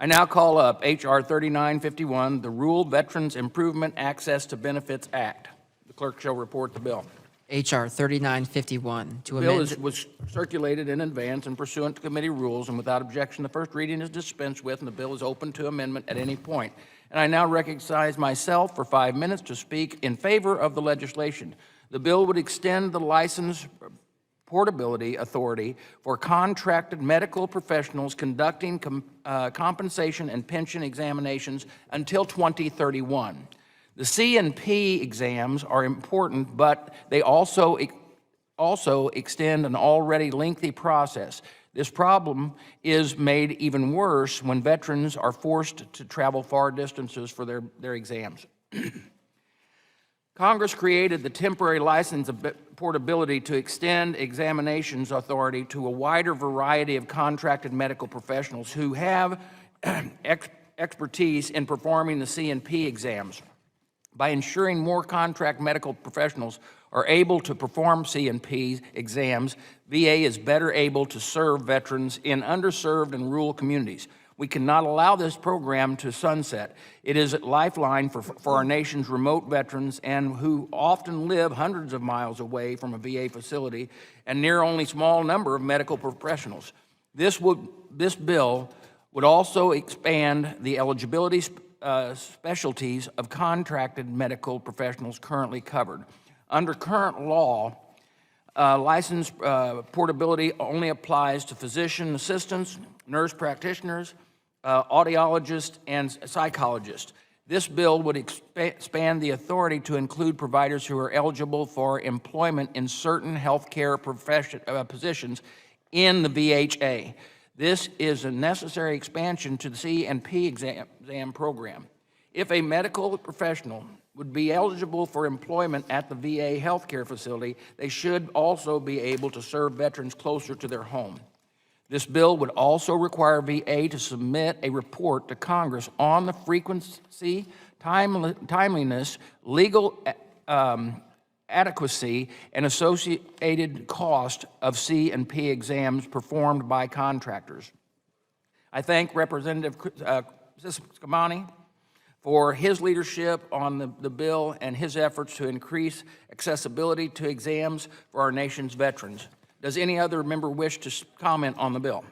I now call up H.R. 3951, the Rural Veterans Improvement Access to Benefits Act. The clerk shall report the bill. H.R. 3951 to The bill amend. was circulated in advance and pursuant to committee rules, and without objection, the first reading is dispensed with, and the bill is open to amendment at any point. And I now recognize myself for 5 minutes to speak in favor of the legislation. The bill would extend the license portability authority for contracted medical professionals conducting compensation and pension examinations until 2031. The C&P exams are important, but they also extend an already lengthy process. This problem is made even worse when veterans are forced to travel far distances for their exams. Congress created the temporary license of portability to extend examinations authority to a wider variety of contracted medical professionals who have expertise in performing the C&P exams. By ensuring more contract medical professionals are able to perform C&P exams, VA is better able to serve veterans in underserved and rural communities. We cannot allow this program to sunset. It is a lifeline for our nation's remote veterans and who often live hundreds of miles away from a VA facility and near only a small number of medical professionals. This bill would also expand the eligibility specialties of contracted medical professionals currently covered. Under current law, license portability only applies to physician assistants, nurse practitioners, audiologists, and psychologists. This bill would expand the authority to include providers who are eligible for employment in certain healthcare positions in the VHA. This is a necessary expansion to the C&P exam program. If a medical professional would be eligible for employment at the VA healthcare facility, they should also be able to serve veterans closer to their home. This bill would also require VA to submit a report to Congress on the frequency, timeliness, legal adequacy, and associated cost of C&P exams performed by contractors. I thank Representative Scamani for his leadership on the bill and his efforts to increase accessibility to exams for our nation's veterans. Does any other member wish to comment on the bill?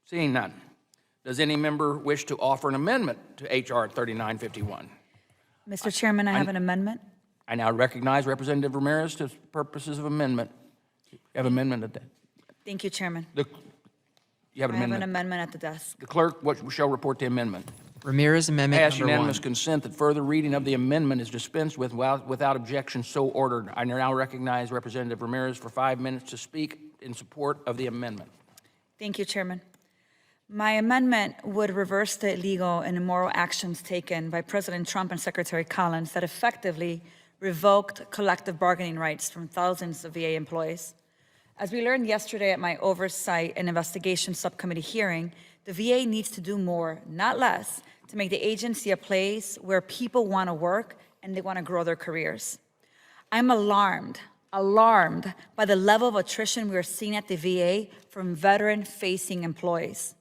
Seeing none. Does any member wish to offer an amendment to H.R. 3951? Mr. Chairman, I have an amendment. I now recognize Representative Ramirez to purposes of amendment. You have an amendment at that. Thank you, Chairman. You have an I have amendment. an amendment at the desk. The clerk shall report the amendment. Ramirez Amendment I ask number 1. unanimous consent that further reading of the amendment is dispensed with without objection so ordered. I now recognize Representative Ramirez for 5 minutes to speak in support of the amendment. Thank you, Chairman. My amendment would reverse the illegal and immoral actions taken by President Trump and Secretary Collins that effectively revoked collective bargaining rights from thousands of VA employees. As we learned yesterday at my Oversight and Investigation Subcommittee hearing, the VA needs to do more, not less, to make the agency a place where people want to work and they want to grow their careers. I'm alarmed by the level of attrition we are seeing at the VA from veteran-facing employees.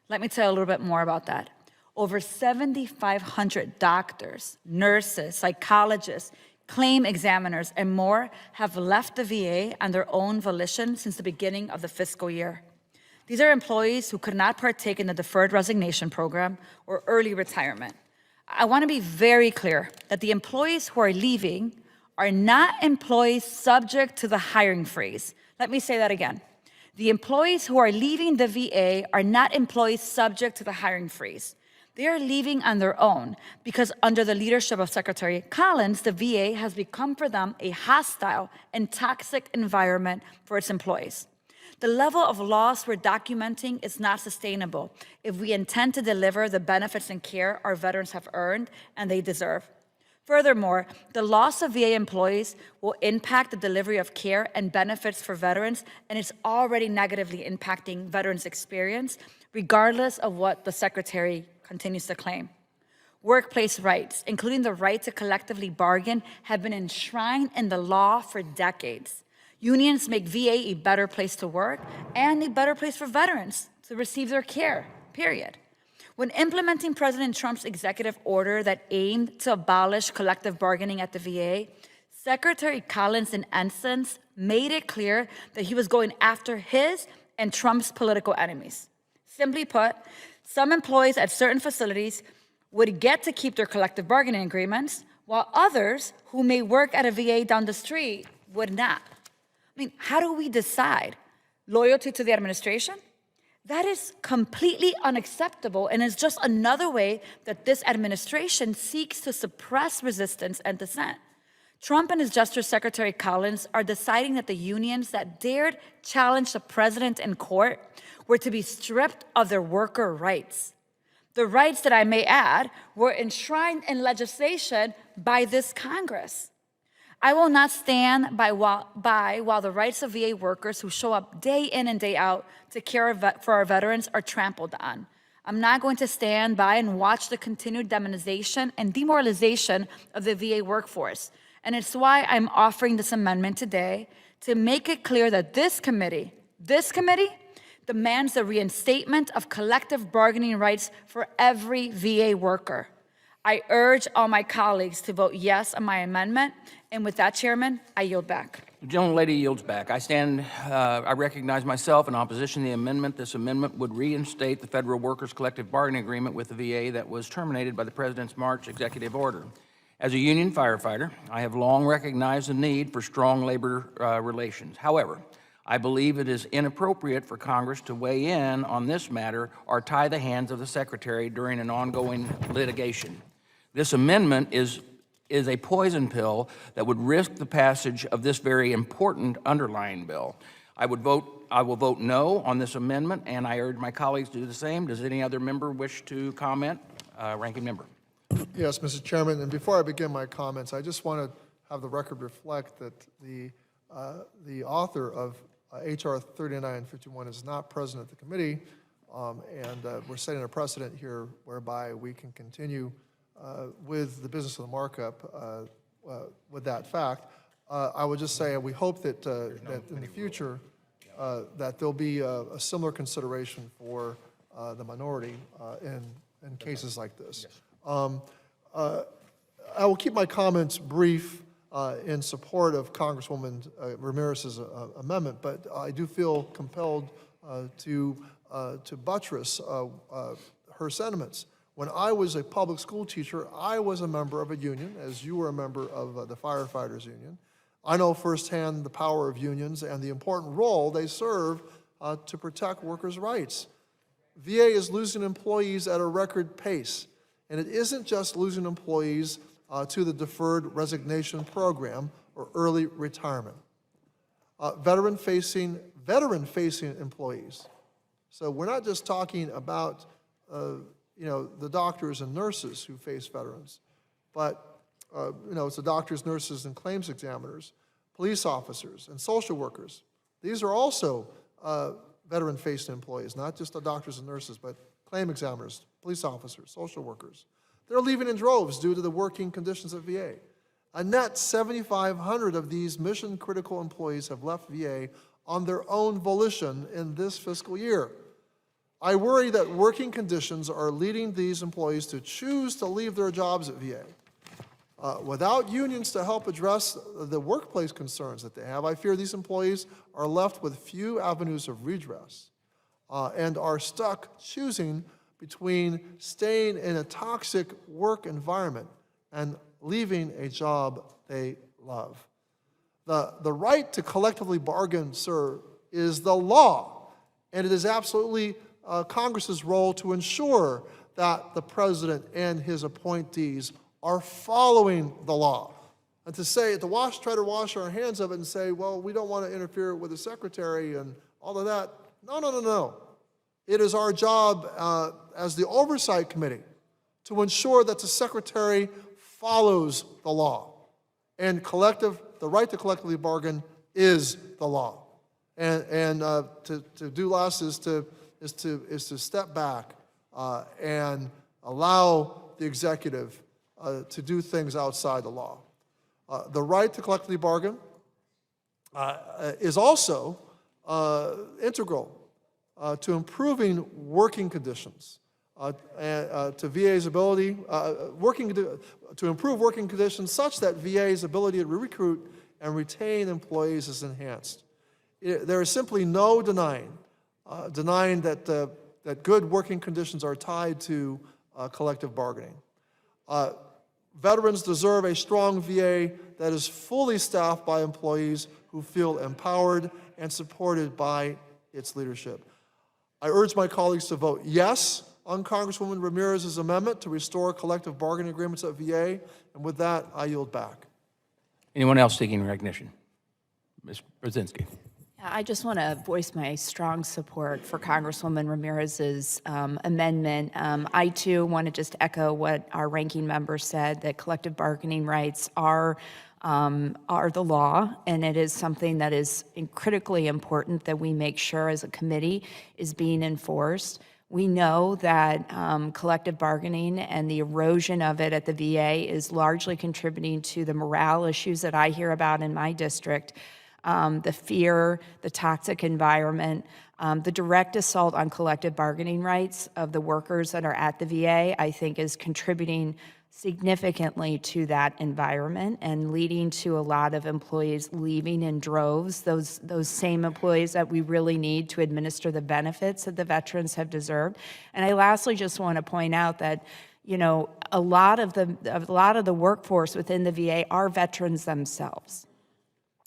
Let me tell you a little bit more about that. Over 7,500 doctors, nurses, psychologists, claim examiners, and more have left the VA on their own volition since the beginning of the fiscal year. These are employees who could not partake in the deferred resignation program or early retirement. I want to be very clear that the employees who are leaving are not employees subject to the hiring freeze. Let me say that again. The employees who are leaving the VA are not employees subject to the hiring freeze. They are leaving on their own because under the leadership of Secretary Collins, the VA has become for them a hostile and toxic environment for its employees. The level of loss we're documenting is not sustainable if we intend to deliver the benefits and care our veterans have earned and they deserve. Furthermore, the loss of VA employees will impact the delivery of care and benefits for veterans, and it's already negatively impacting veterans' experience, regardless of what the Secretary continues to claim. Workplace rights, including the right to collectively bargain, have been enshrined in the law for decades. Unions make VA a better place to work and a better place for veterans to receive their care, period. When implementing President Trump's executive order that aimed to abolish collective bargaining at the VA, Secretary Collins, in essence, made it clear that he was going after his and Trump's political enemies. Simply put, some employees at certain facilities would get to keep their collective bargaining agreements, while others who may work at a VA down the street would not. I mean, how do we decide? Loyalty to the administration? That is completely unacceptable and is just another way that this administration seeks to suppress resistance and dissent. Trump and his Justice Secretary Collins are deciding that the unions that dared challenge the president in court were to be stripped of their worker rights. The rights that, I may add, were enshrined in legislation by this Congress. I will not stand by while the rights of VA workers who show up day in and day out to care for our veterans are trampled on. I'm not going to stand by and watch the continued demonization and demoralization of the VA workforce. And it's why I'm offering this amendment today to make it clear that this committee demands the reinstatement of collective bargaining rights for every VA worker. I urge all my colleagues to vote yes on my amendment. And with that, Chairman, I yield back. The gentlelady yields back. I recognize myself in opposition to the amendment. This amendment would reinstate the federal workers' collective bargaining agreement with the VA that was terminated by the President's March executive order. As a union firefighter, I have long recognized the need for strong labor relations. However, I believe it is inappropriate for Congress to weigh in on this matter or tie the hands of the Secretary during an ongoing litigation. This amendment is a poison pill that would risk the passage of this very important underlying bill. I will vote no on this amendment, and I urge my colleagues to do the same. Does any other member wish to comment? Ranking member. Yes, Mr. Chairman, and before I begin my comments, I just want to have the record reflect that the author of H.R. 3951 is not present at the committee, and we're setting a precedent here whereby we can continue with the business of the markup with that fact. I would just say we hope that, that in the future that there'll be a similar consideration for the minority in cases like this. I will keep my comments brief in support of Congresswoman Ramirez's amendment, but I do feel compelled to buttress her sentiments. When I was a public school teacher, I was a member of a union, as you were a member of the firefighters union. I know firsthand the power of unions and the important role they serve to protect workers' rights. VA is losing employees at a record pace, and it isn't just losing employees to the deferred resignation program or early retirement. Veteran-facing employees. So we're not just talking about the doctors and nurses who face veterans, but it's the doctors, nurses, and claims examiners, police officers, and social workers. These are also veteran-facing employees, not just the doctors and nurses, but claim examiners, police officers, social workers. They're leaving in droves due to the working conditions of VA. A net 7,500 of these mission-critical employees have left VA on their own volition in this fiscal year. I worry that working conditions are leading these employees to choose to leave their jobs at VA. Without unions to help address the workplace concerns that they have, I fear these employees are left with few avenues of redress and are stuck choosing between staying in a toxic work environment and leaving a job they love. The right to collectively bargain, sir, is the law, and it is absolutely Congress's role to ensure that the president and his appointees are following the law. And to try to wash our hands of it and say, well, we don't want to interfere with the secretary and all of that. No. It is our job as the Oversight Committee to ensure that the secretary follows the law. And the right to collectively bargain is the law. And to do less is to step back and allow the executive to do things outside the law. The right to collectively bargain is also integral to improving working conditions, to VA's ability, to improve working conditions such that VA's ability to recruit and retain employees is enhanced. There is simply no denying that good working conditions are tied to collective bargaining. Veterans deserve a strong VA that is fully staffed by employees who feel empowered and supported by its leadership. I urge my colleagues to vote yes on Congresswoman Ramirez's amendment to restore collective bargaining agreements at VA, and with that, I yield back. Anyone else seeking recognition? Ms. Brzezinski. I just want to voice my strong support for Congresswoman Ramirez's amendment. I, too, want to just echo what our ranking member said, that collective bargaining rights are the law, and it is something that is critically important that we make sure as a committee is being enforced. We know that collective bargaining and the erosion of it at the VA is largely contributing to the morale issues that I hear about in my district. The fear, the toxic environment, the direct assault on collective bargaining rights of the workers that are at the VA, I think is contributing significantly to that environment and leading to a lot of employees leaving in droves, those same employees that we really need to administer the benefits that the veterans have deserved. And I lastly just want to point out that, you know, a lot of the workforce within the VA are veterans themselves.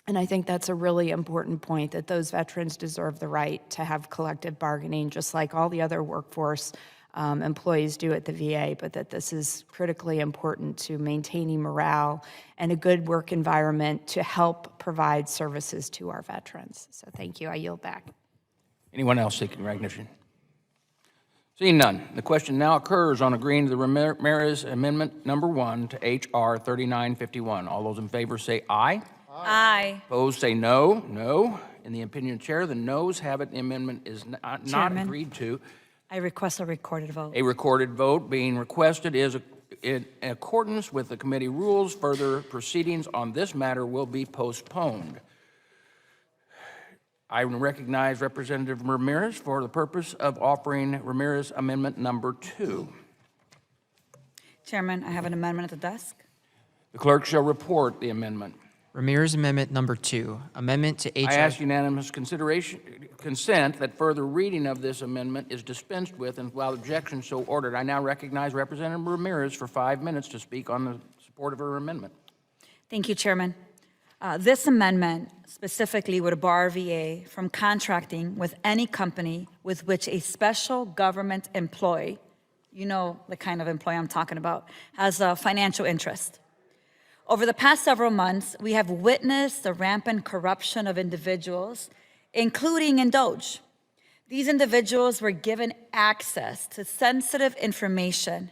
And I think that's a really important point, that those veterans deserve the right to have collective bargaining, just like all the other workforce employees do at the VA, but that this is critically important to maintaining morale and a good work environment to help provide services to our veterans. So thank you. I yield back. Anyone else seeking recognition? Seeing none, the question now occurs on agreeing to the Ramirez Amendment Number 1 to H.R. 3951. All those in favor say aye. Aye. Opposed say no. No. In the opinion of the chair, the noes have it. The amendment is not Chairman. agreed to. I request a recorded vote. A recorded vote being requested is in accordance with the committee rules. Further proceedings on this matter will be postponed. I recognize Representative Ramirez for the purpose of offering Ramirez Amendment Number 2. Chairman, I have an amendment at the desk. The clerk shall report the amendment. Ramirez Amendment Number 2, amendment to I HR. ask unanimous consent that further reading of this amendment is dispensed with, and without objection so ordered. I now recognize Representative Ramirez for 5 minutes to speak on the support of her amendment. Thank you, Chairman. This amendment specifically would bar VA from contracting with any company with which a special government employee, you know the kind of employee I'm talking about, has a financial interest. Over the past several months, we have witnessed the rampant corruption of individuals, including in DOGE. These individuals were given access to sensitive information.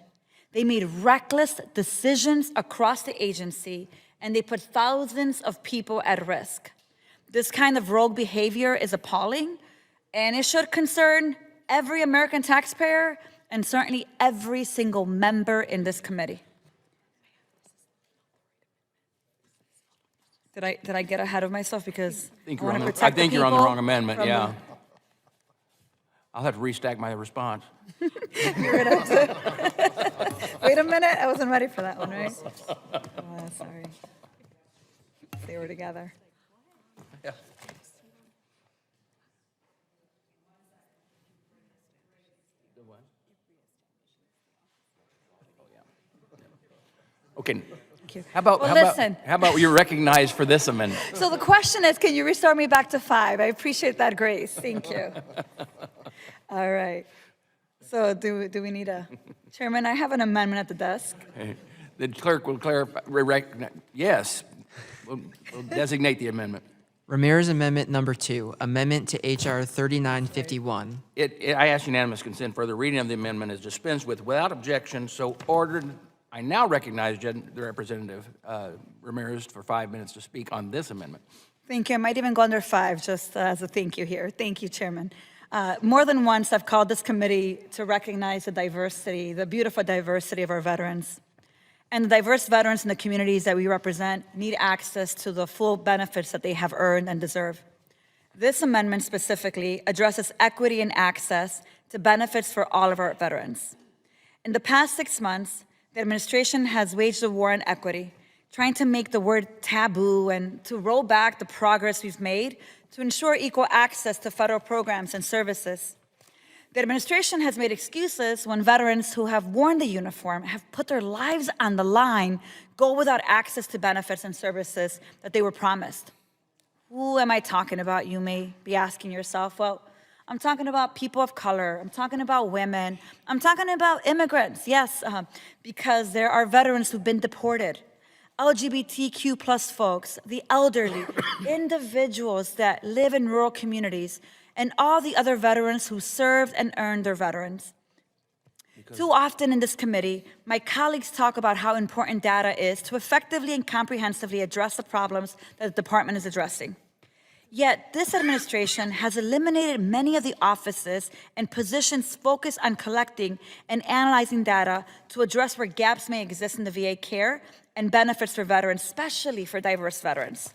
They made reckless decisions across the agency, and they put thousands of people at risk. This kind of rogue behavior is appalling, and it should concern every American taxpayer and certainly every single member in this committee. Did I get ahead of myself because I want to protect the I think you're on the people wrong amendment, from yeah. I'll have to restack my response. You're gonna have to. Wait a minute, I wasn't ready for that one, right? Oh, sorry. They were together. Yeah. Okay. you. How about, Well, how about, listen. how about you're recognized for this amendment? So the question is, can you restore me back to 5? I appreciate that grace. Thank you. All right. So do we need a, Chairman, I have an amendment at the desk. The clerk will clarify, yes, we'll designate the amendment. Ramirez Amendment Number 2, amendment to HR 3951. I ask unanimous consent. Further reading of the amendment is dispensed with without objection, so ordered. I now recognize the Representative Ramirez for 5 minutes to speak on this amendment. Thank you. I might even go under 5 just as a thank you here. Thank you, Chairman. More than once, I've called this committee to recognize the diversity, the beautiful diversity of our veterans. And the diverse veterans in the communities that we represent need access to the full benefits that they have earned and deserve. This amendment specifically addresses equity and access to benefits for all of our veterans. In the past 6 months, the administration has waged a war on equity, trying to make the word taboo and to roll back the progress we've made to ensure equal access to federal programs and services. The administration has made excuses when veterans who have worn the uniform, have put their lives on the line, go without access to benefits and services that they were promised. Who am I talking about, you may be asking yourself? Well, I'm talking about people of color. I'm talking about women. I'm talking about immigrants, yes, because there are veterans who've been deported. LGBTQ plus folks, the elderly, individuals that live in rural communities, and all the other veterans who served and earned their veterans. Too often in this committee, my colleagues talk about how important data is to effectively and comprehensively address the problems that the department is addressing. Yet this administration has eliminated many of the offices and positions focused on collecting and analyzing data to address where gaps may exist in the VA care and benefits for veterans, especially for diverse veterans.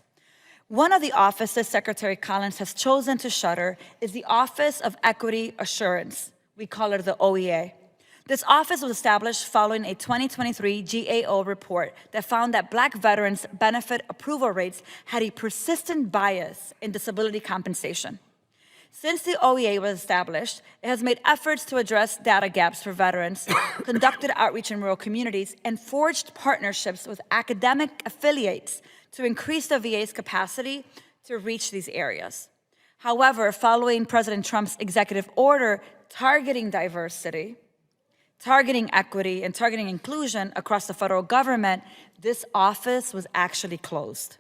One of the offices Secretary Collins has chosen to shutter is the Office of Equity Assurance. We call it the OEA. This office was established following a 2023 GAO report that found that Black veterans' benefit approval rates had a persistent bias in disability compensation. Since the OEA was established, it has made efforts to address data gaps for veterans, conducted outreach in rural communities, and forged partnerships with academic affiliates to increase the VA's capacity to reach these areas. However, following President Trump's executive order targeting diversity, targeting equity, and targeting inclusion across the federal government, this office was actually closed.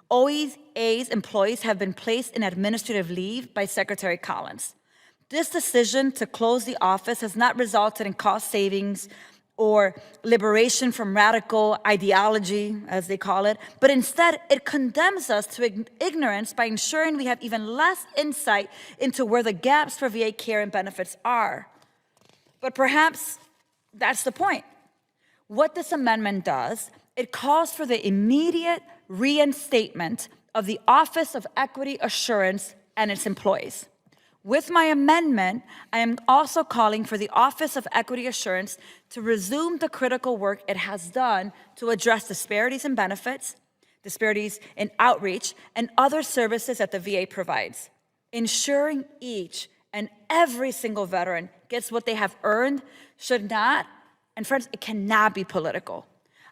OEA's employees have been placed in administrative leave by Secretary Collins. This decision to close the office has not resulted in cost savings or liberation from radical ideology, as they call it, but instead it condemns us to ignorance by ensuring we have even less insight into where the gaps for VA care and benefits are. But perhaps that's the point. What this amendment does, it calls for the immediate reinstatement of the Office of Equity Assurance and its employees. With my amendment, I am also calling for the Office of Equity Assurance to resume the critical work it has done to address disparities in benefits, disparities in outreach, and other services that the VA provides, ensuring each and every single veteran gets what they have earned should not, and friends, it cannot be political.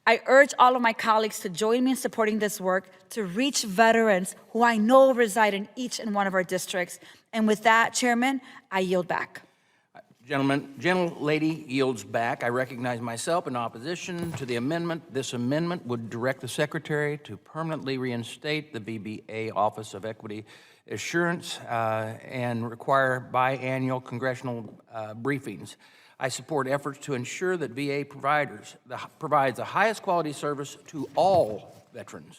I urge all of my colleagues to join me in supporting this work to reach veterans who I know reside in each and one of our districts. And with that, Chairman, I yield back. Gentlelady yields back. I recognize myself in opposition to the amendment. This amendment would direct the Secretary to permanently reinstate the VBA Office of Equity Assurance and require biannual congressional briefings. I support efforts to ensure that VA provides the highest quality service to all veterans.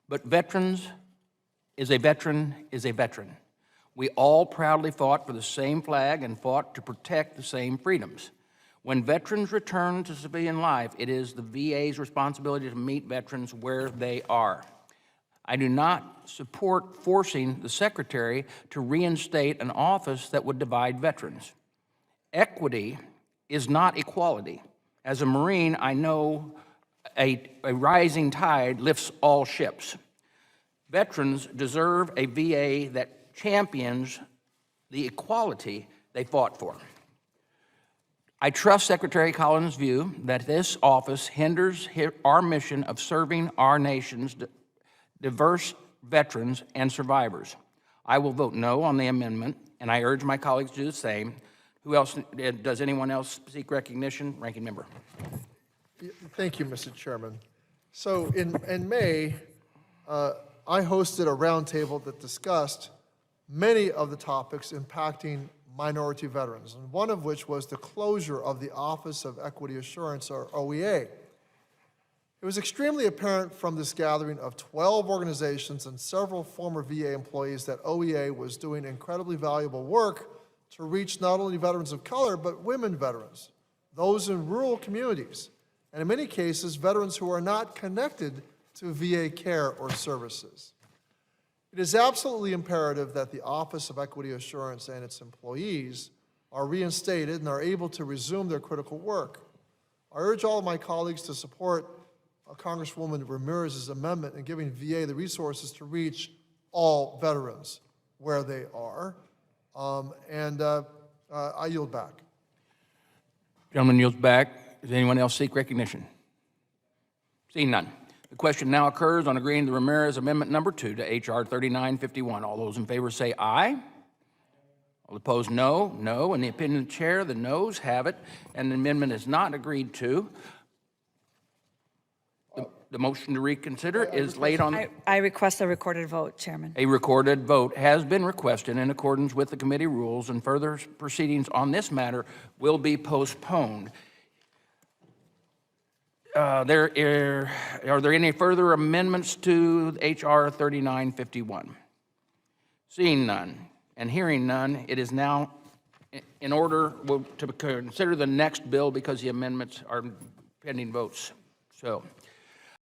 But veterans is a veteran is a veteran. We all proudly fought for the same flag and fought to protect the same freedoms. When veterans return to civilian life, it is the VA's responsibility to meet veterans where they are. I do not support forcing the Secretary to reinstate an office that would divide veterans. Equity is not equality. As a Marine, I know a rising tide lifts all ships. Veterans deserve a VA that champions the equality they fought for. I trust Secretary Collins' view that this office hinders our mission of serving our nation's diverse veterans and survivors. I will vote no on the amendment, and I urge my colleagues to do the same. Who else, does anyone else seek recognition? Ranking Member. Thank you, Mr. Chairman. So in May, I hosted a roundtable that discussed many of the topics impacting minority veterans, and one of which was the closure of the Office of Equity Assurance, or OEA. It was extremely apparent from this gathering of 12 organizations and several former VA employees that OEA was doing incredibly valuable work to reach not only veterans of color, but women veterans, those in rural communities, and in many cases, veterans who are not connected to VA care or services. It is absolutely imperative that the Office of Equity Assurance and its employees are reinstated and are able to resume their critical work. I urge all of my colleagues to support Congresswoman Ramirez's amendment in giving VA the resources to reach all veterans where they are. I yield back. Gentleman yields back. Does anyone else seek recognition? Seeing none. The question now occurs on agreeing to Ramirez Amendment Number 2 to H.R. 3951. All those in favor say aye. All opposed, no. No. In the opinion of the chair, the noes have it, and the amendment is not agreed to. The motion to reconsider is laid on. I request a recorded vote, Chairman. A recorded vote has been requested in accordance with the committee rules, and further proceedings on this matter will be postponed. Are there any further amendments to H.R. 3951? Seeing none and hearing none, it is now in order to consider the next bill because the amendments are pending votes. So,